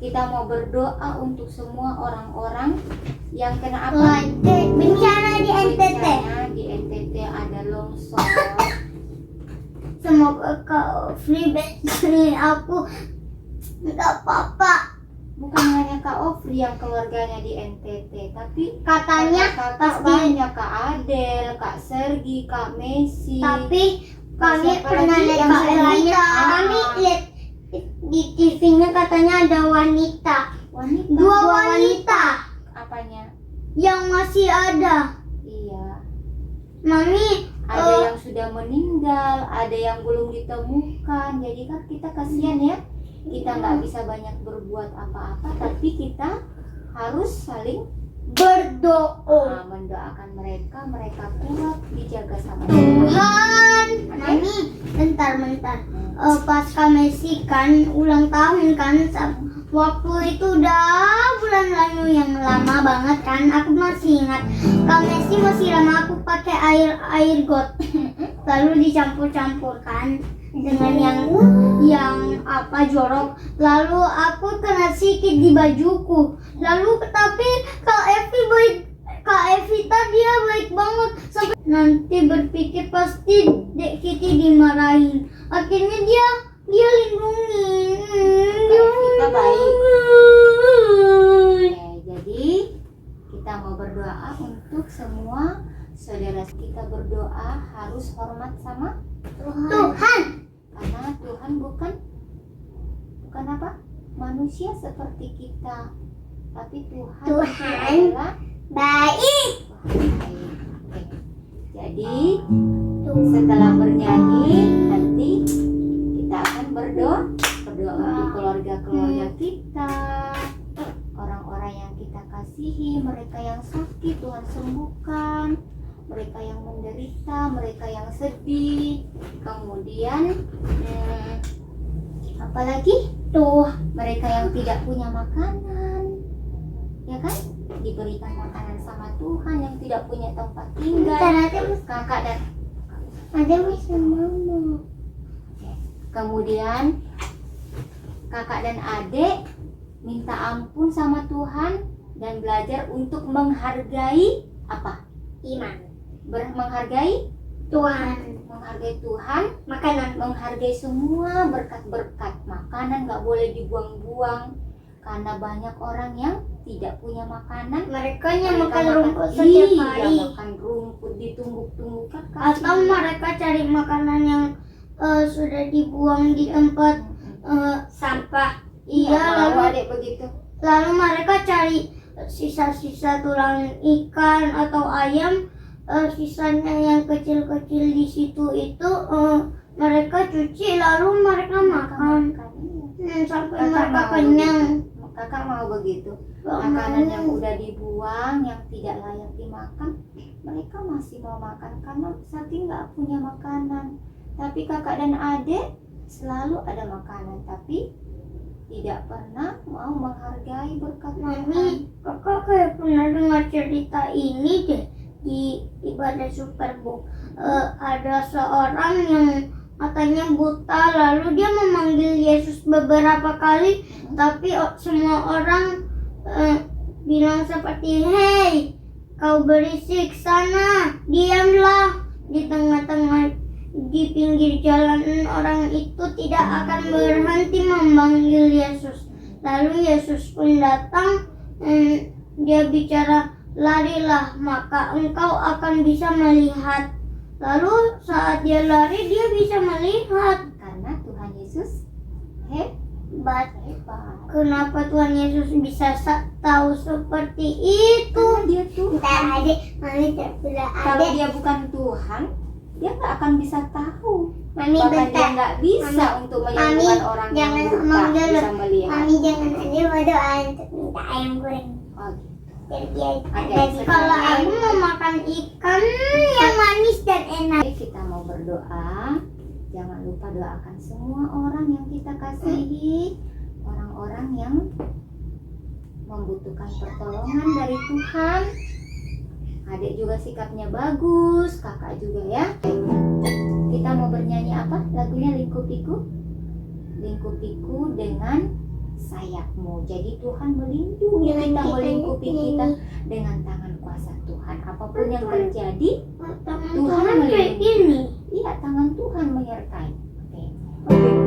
Kita mau berdoa untuk semua orang-orang yang kena apa? Bencana di NTT. Bencana di NTT ada longsor. Semoga Kak Ofri bantuin aku. Nggak apa-apa. Bukan hanya Kak Ofri yang keluarganya di NTT, tapi Katanya kakak pasti. banyak, Kak Adel, Kak Sergi, Kak Messi. Tapi kami Siapa pernah lagi lihat yang Kak wanita? Elanya. Kami lihat di TV-nya katanya ada wanita. Wanita. Dua wanita Apanya? yang masih ada. Iya. Mami, Ada yang sudah meninggal, ada yang belum ditemukan. Jadi kan kita kasihan ya. Kita nggak bisa banyak berbuat apa-apa, tapi kita harus saling berdoa. mendoakan mereka kuat, dijaga sama Tuhan. Tuhan. Mami, bentar. Pas Kak Messi kan ulang tahun kan, waktu itu udah bulan lalu yang lama banget kan, aku masih ingat. Kak Messi masih lama aku pakai air got, lalu dicampur-campur kan dengan yang apa jorok, lalu aku kena sikit di bajuku, lalu tapi Kak Evita dia baik banget sampai nanti berpikir pasti Dek Kitty dimarahin. Akhirnya dia lindungin. Kak Evita baik. Oke, jadi kita mau berdoa untuk semua saudara kita. Berdoa harus hormat sama Tuhan. karena Tuhan bukan apa? Manusia seperti kita, tapi Tuhan adalah Baik. baik. Oke. Jadi setelah bernyanyi nanti kita akan berdoa untuk keluarga kita, orang-orang yang kita kasihi, mereka yang sakit Tuhan sembuhkan, mereka yang menderita, mereka yang sedih, kemudian apalagi mereka yang tidak punya makanan, ya kan, diberikan makanan sama Tuhan, yang tidak punya tempat tinggal, kakak dan Ada bisa mama. kemudian kakak dan adik minta ampun sama Tuhan dan belajar untuk menghargai apa? Iman. Menghargai Tuhan, Makanan. menghargai semua berkat-berkat. Makanan nggak boleh dibuang-buang karena banyak orang yang tidak punya makanan. Mereka yang makan rumput Iya, setiap hari. makan rumput ditumbuk-tumbukkan. Atau mereka cari makanan yang sudah dibuang di tempat sampah. Iya, lalu lalu adik begitu. mereka cari sisa-sisa tulang ikan atau ayam, sisanya yang kecil-kecil di situ itu mereka cuci lalu mereka makan sampai mereka kenyang. Kakak mau begitu. Makanan yang udah dibuang, yang tidak layak dimakan, mereka masih mau makan karena saking nggak punya makanan. Tapi kakak dan adik selalu ada makanan, tapi tidak pernah mau menghargai berkat Tuhan. Mami, kakak kayak pernah dengar cerita ini deh di ibadah Super Bowl. Ada seorang yang matanya buta, lalu dia memanggil Yesus beberapa kali, tapi semua orang bilang seperti, "Hei, kau berisik, sana, diamlah." Di tengah-tengah, di pinggir jalan, orang itu tidak akan berhenti memanggil Yesus. Lalu Yesus pun datang, dia bicara, "Larilah, maka engkau akan bisa melihat." Lalu saat dia lari, dia bisa melihat. Karena Tuhan Yesus Hebat. hebat. Kenapa Tuhan Yesus bisa tahu seperti itu? Karena dia Tuhan. Mami terpilih Kalau dia bukan Tuhan, dia nggak akan bisa tahu. Mami Bahkan dia bentar. nggak bisa untuk menyembuhkan orang yang jangan buta ngomong dulu. bisa melihat. Mami jangan aja mau doa untuk minta ayam goreng. Oh, Biar dia Oke, kalau aku mau makan ikan yang manis dan enak. Mari kita mau berdoa. Jangan lupa doakan semua orang yang kita kasihi, orang-orang yang membutuhkan pertolongan dari Tuhan. Adik juga sikapnya bagus, kakak juga ya. Kita mau bernyanyi apa? Lagunya Lingkup Piku. Lingkup Piku dengan sayap-Mu. Jadi Tuhan melindungi kita, melingkupi kita dengan tangan kuasa Tuhan. Apapun yang terjadi, Tangan Tuhan Tuhan kayak melindungi. gini. Iya, tangan Tuhan menyertai. Oke. Dengan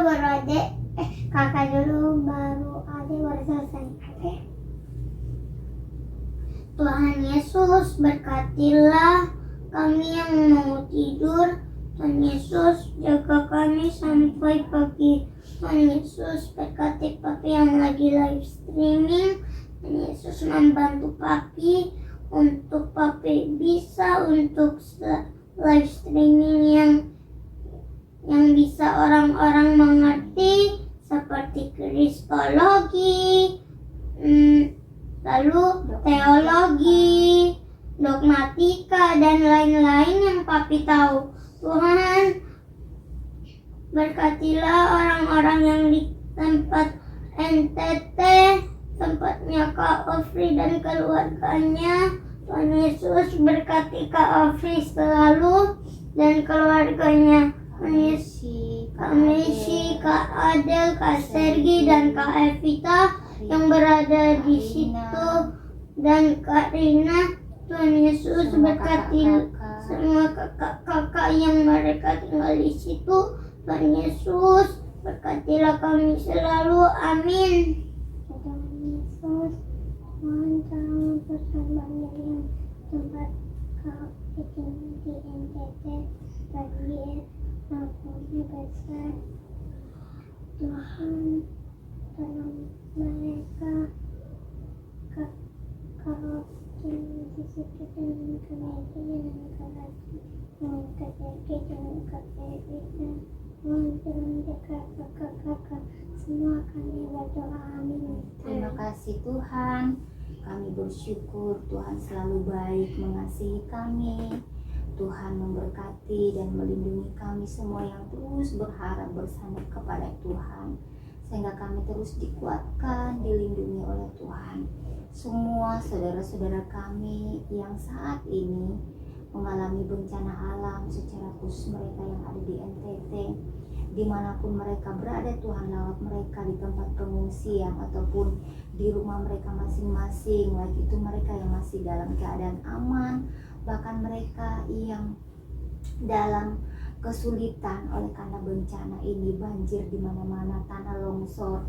sayap-Mu kakak dulu baru adik baru selesai. Oke. Tuhan Yesus berkatilah kami yang mau tidur. Tuhan Yesus jaga kami sampai pagi. Tuhan Yesus berkati papi yang lagi live streaming. Tuhan Yesus membantu papi untuk papi bisa untuk live streaming yang bisa orang-orang mengerti seperti kristologi, lalu teologi, dogmatika dan lain-lain yang papi tahu. Tuhan berkatilah orang-orang yang di tempat NTT, tempatnya Kak Ofri dan keluarganya. Tuhan Yesus berkati Kak Ofri selalu dan keluarganya. Kak Messi, Kak Adel, Kak Sergi dan Kak Evita yang berada di situ dan Kak Rina. Tuhan Yesus berkati semua kakak-kakak yang mereka tinggal di situ. Tuhan Yesus, berkatilah kami selalu. Amin. Tuhan Yesus, mohon tolong bersama dengan tempat kau bikin di NTT bagi maupun besar. Tuhan, tolong mereka kau bikin di situ dengan kebaikan dan kebaikan dengan kebaikan dengan kebaikan. Mohon tolong jaga kakak-kakak semua, kami berdoa. Amin. Terima kasih Tuhan. Kami bersyukur Tuhan selalu baik mengasihi kami. Tuhan memberkati dan melindungi kami semua yang terus berharap bersandar kepada Tuhan, sehingga kami terus dikuatkan, dilindungi oleh Tuhan. Semua saudara-saudara kami yang saat ini mengalami bencana alam, secara khusus mereka yang ada di NTT, dimanapun mereka berada, Tuhan lawat mereka di tempat pengungsian ataupun di rumah mereka masing-masing, baik itu mereka yang masih dalam keadaan aman, bahkan mereka yang dalam kesulitan oleh karena bencana ini, banjir di mana-mana, tanah longsor,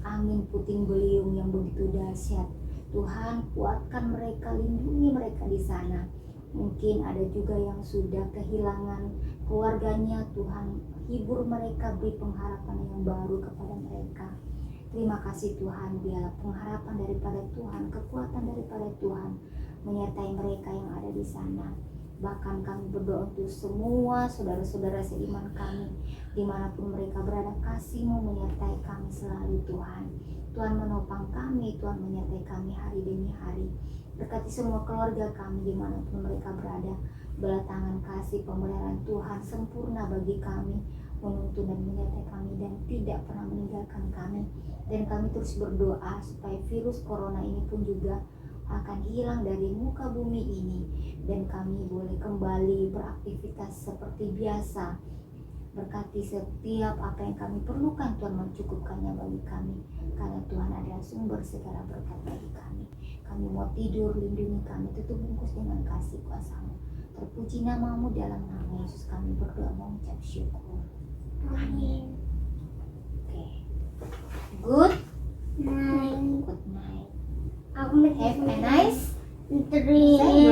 angin puting beliung yang begitu dahsyat. Tuhan kuatkan mereka, lindungi mereka di sana. Mungkin ada juga yang sudah kehilangan keluarganya, Tuhan hibur mereka, beri pengharapan yang baru kepada mereka. Terima kasih Tuhan, biarlah pengharapan daripada Tuhan, kekuatan daripada Tuhan menyertai mereka yang ada di sana. Bahkan kami berdoa untuk semua saudara-saudara seiman kami, dimanapun mereka berada, kasih-Mu menyertai kami selalu Tuhan. Tuhan menopang kami, Tuhan menyertai kami hari demi hari. Berkati semua keluarga kami dimanapun mereka berada. Belah tangan kasih pemeliharaan Tuhan sempurna bagi kami, menuntun dan menyertai kami dan tidak pernah meninggalkan kami. Dan kami terus berdoa supaya virus corona ini pun juga akan hilang dari muka bumi ini, dan kami boleh kembali beraktivitas seperti biasa. Berkati setiap apa yang kami perlukan, Tuhan mencukupkannya bagi kami, karena Tuhan adalah sumber segala berkat bagi kami. Kami mau tidur, lindungi kami, tutup bungkus dengan kasih kuasa-Mu. Terpuji nama-Mu, dalam nama Yesus kami berdoa mengucap syukur. Amin. Oke. Good Night. Good night. Aku Have a nice dream.